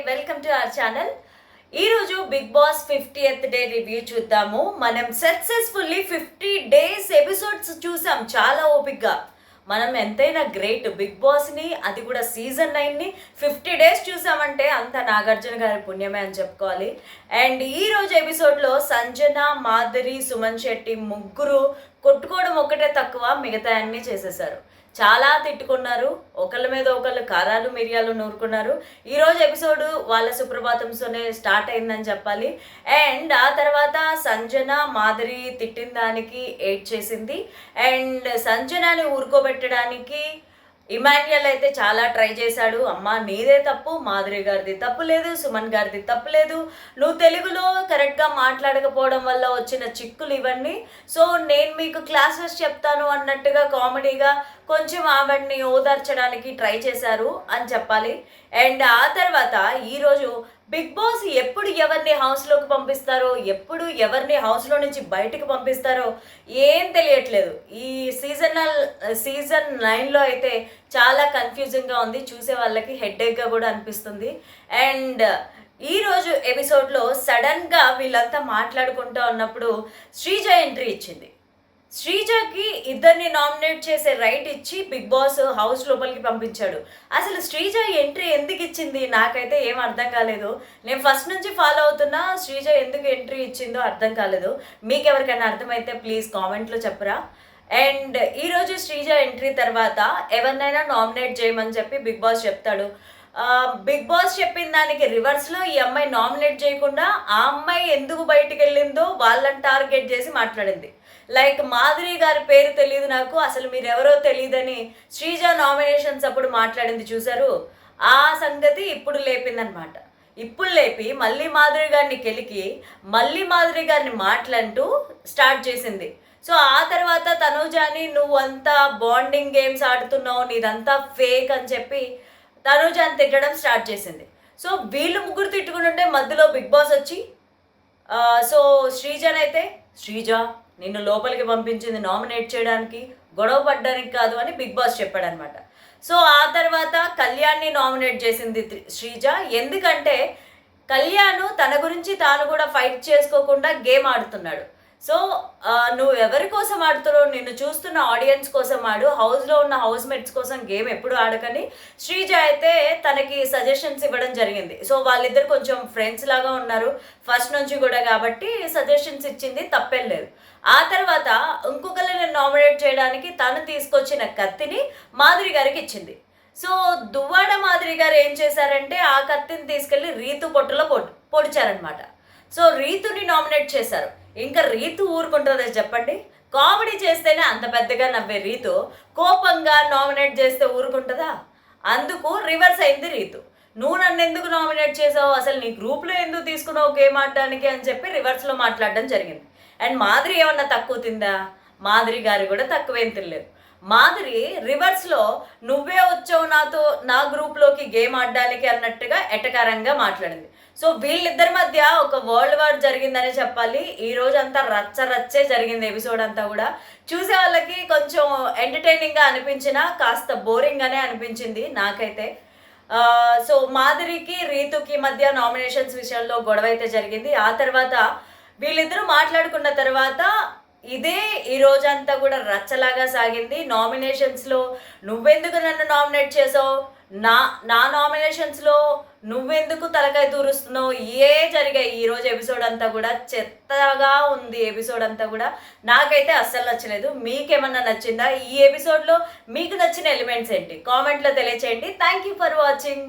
Welcome to our channel. ఈరోజు Bigg Boss 50th day review చూద్దాము. మనం సక్సెస్ఫుల్లీ 50 డేస్ ఎపిసోడ్స్ చూసాం చాలా ఓపిక్గా. మనం ఎంతైనా గ్రేట్. బిగ్ బాస్ని అది కూడా సీజన్ 9ని 50 డేస్ చూసామంటే అంత నాగార్జున గారి పుణ్యమే అని చెప్పుకోవాలి. అండ్ ఈరోజు ఎపిసోడ్లో సంజన, మాధురి, సుమన్ శెట్టి ముగ్గురు కొట్టుకోవడం ఒక్కటే తక్కువ, మిగతా అన్నీ చేసేసారు. చాలా తిట్టుకున్నారు, ఒకళ్ళ మీద ఒకళ్ళు కారాలు మిరియాలు నూరుకున్నారు. ఈరోజు ఎపిసోడ్ వాళ్ళ సుప్రభాతంతోనే స్టార్ట్ అయిందని చెప్పాలి. అండ్ ఆ తర్వాత సంజన మాధురి తిట్టిన దానికి ఏడ్ చేసింది. అండ్ సంజనాని ఊరుకోబెట్టడానికి ఇమాన్యుయల్ అయితే చాలా ట్రై చేశాడు. అమ్మ నీదే తప్పు, మాధురి గారిది తప్పు లేదు, సుమన్ గారిది తప్పు లేదు, నువ్వు తెలుగులో కరెక్ట్గా మాట్లాడకపోవడం వల్ల వచ్చిన చిక్కులు ఇవన్నీ. సో నేను మీకు క్లాసెస్ చెప్తాను అన్నట్టుగా కామెడీగా కొంచెం ఆవిడ్ని ఓదార్చడానికి ట్రై చేశారు అని చెప్పాలి. అండ్ ఆ తర్వాత ఈరోజు బిగ్ బాస్ ఎప్పుడు ఎవరిని హౌస్లోకి పంపిస్తారో, ఎప్పుడు ఎవరిని హౌస్లో నుంచి బయటకు పంపిస్తారో ఏం తెలియట్లేదు. ఈ సీజన్ 9లో అయితే చాలా కన్ఫ్యూజింగ్గా ఉంది, చూసే వాళ్ళకి హెడ్ఏక్గా కూడా అనిపిస్తుంది. అండ్ ఈరోజు ఎపిసోడ్లో సడన్గా వీళ్ళంతా మాట్లాడుకుంటూ ఉన్నప్పుడు శ్రీజ ఎంట్రీ ఇచ్చింది. శ్రీజకి ఇద్దరిని నామినేట్ చేసే రైట్ ఇచ్చి బిగ్ బాస్ హౌస్ లోపలికి పంపించాడు. అసలు శ్రీజ ఎంట్రీ ఎందుకు ఇచ్చింది నాకైతే ఏం అర్థం కాలేదు. నేను ఫస్ట్ నుంచి ఫాలో అవుతున్నా, శ్రీజ ఎందుకు ఎంట్రీ ఇచ్చిందో అర్థం కాలేదు. మీకు ఎవరికైనా అర్థమైతే ప్లీజ్ కామెంట్లో చెప్పరా. అండ్ ఈరోజు శ్రీజ ఎంట్రీ తర్వాత ఎవరినైనా నామినేట్ చేయమని చెప్పి బిగ్ బాస్ చెప్తాడు. బిగ్ బాస్ చెప్పిన దానికి రివర్స్లో ఈ అమ్మాయి నామినేట్ చేయకుండా ఆ అమ్మాయి ఎందుకు బయటికి వెళ్ళిందో వాళ్ళని టార్గెట్ చేసి మాట్లాడింది. లైక్ మాధురి గారి పేరు తెలియదు నాకు, అసలు మీరెవరో తెలియదని శ్రీజ నామినేషన్స్ అప్పుడు మాట్లాడింది చూసారు. ఆ సంగతి ఇప్పుడు లేపిందనమాట. ఇప్పుడు లేపి మళ్ళీ మాధురి గారిని కెలికి మళ్ళీ మాధురి గారిని మాట్లాడుతూ స్టార్ట్ చేసింది. సో ఆ తర్వాత తనూజాని నువ్వు అంతా బాండింగ్ గేమ్స్ ఆడుతున్నావు, నీదంతా ఫేక్ అని చెప్పి తనూజాని తిట్టడం స్టార్ట్ చేసింది. సో వీళ్ళు ముగ్గురు తిట్టుకుంటుంటే మధ్యలో బిగ్ బాస్ వచ్చి సో శ్రీజనైతే శ్రీజ నిన్ను లోపలికి పంపించింది నామినేట్ చేయడానికి, గొడవ పడ్డానికి కాదు అని బిగ్ బాస్ చెప్పాడనమాట. సో ఆ తర్వాత కళ్యాణ్ని నామినేట్ చేసింది శ్రీజ. ఎందుకంటే కళ్యాణ్ తన గురించి తాను కూడా ఫైట్ చేసుకోకుండా గేమ్ ఆడుతున్నాడు. సో నువ్వు ఎవరి కోసం ఆడుతున్నావు, నిన్ను చూస్తున్న ఆడియన్స్ కోసం ఆడు, హౌస్లో ఉన్న హౌస్ మేట్స్ కోసం గేమ్ ఎప్పుడు ఆడకని శ్రీజ అయితే తనకి సజెషన్స్ ఇవ్వడం జరిగింది. సో వాళ్ళిద్దరు కొంచెం ఫ్రెండ్స్ లాగా ఉన్నారు ఫస్ట్ నుంచి కూడా, కాబట్టి సజెషన్స్ ఇచ్చింది, తప్పేం లేదు. ఆ తర్వాత ఇంకొకరిని నామినేట్ చేయడానికి తను తీసుకొచ్చిన కత్తిని మాధురి గారికి ఇచ్చింది. సో దువ్వాడ మాధురి గారు ఏం చేశారంటే ఆ కత్తిని తీసుకెళ్ళి రీతు పొట్టులో పొడిచారనమాట. సో రీతుని నామినేట్ చేశారు. ఇంకా రీతు ఊరుకుంటుందో చెప్పండి? కామెడీ చేస్తేనే అంత పెద్దగా నవ్వే రీతు కోపంగా నామినేట్ చేస్తే ఊరుకుంటుందా? అందుకు రివర్స్ అయింది రీతు. నువ్వు నన్ను ఎందుకు నామినేట్ చేసావు, అసలు నీ గ్రూప్లో ఎందుకు తీసుకున్నావు గేమ్ ఆడడానికి అని చెప్పి రివర్స్లో మాట్లాడడం జరిగింది. అండ్ మాధురి ఏమన్నా తక్కువ తిందా? మాధురి గారు కూడా తక్కువేం తినలేదు. మాధురి రివర్స్లో నువ్వే వచ్చావు నాతో నా గ్రూప్లోకి గేమ్ ఆడడానికి అన్నట్టుగా ఎటకారంగా మాట్లాడింది. సో వీళ్ళిద్దరి మధ్య ఒక వరల్డ్ వార్ జరిగిందనే చెప్పాలి. ఈ రోజు అంతా రచ్చే జరిగింది ఎపిసోడ్ అంతా కూడా. చూసే వాళ్ళకి కొంచెం ఎంటర్టైనింగ్గా అనిపించినా కాస్త బోరింగ్గానే అనిపించింది నాకైతే. సో మాధురికి రీతుకి మధ్య నామినేషన్స్ విషయంలో గొడవ అయితే జరిగింది. ఆ తర్వాత వీళ్ళిద్దరూ మాట్లాడుకున్న తర్వాత ఇదే ఈ రోజంతా కూడా రచ్చలాగా సాగింది. నామినేషన్స్లో నువ్వెందుకు నన్ను నామినేట్ చేసావు, నా నామినేషన్స్లో నువ్వెందుకు తలకాయ దూరుస్తున్నావు, జరిగాయి ఈరోజు ఎపిసోడ్ అంతా కూడా. చెత్తగా ఉంది ఎపిసోడ్ అంతా కూడా. నాకైతే అస్సలు నచ్చలేదు. మీకేమన్నా నచ్చిందా? ఈ ఎపిసోడ్లో మీకు నచ్చిన ఎలిమెంట్స్ ఏంటి కామెంట్లో తెలియచేయండి. Thank you for watching.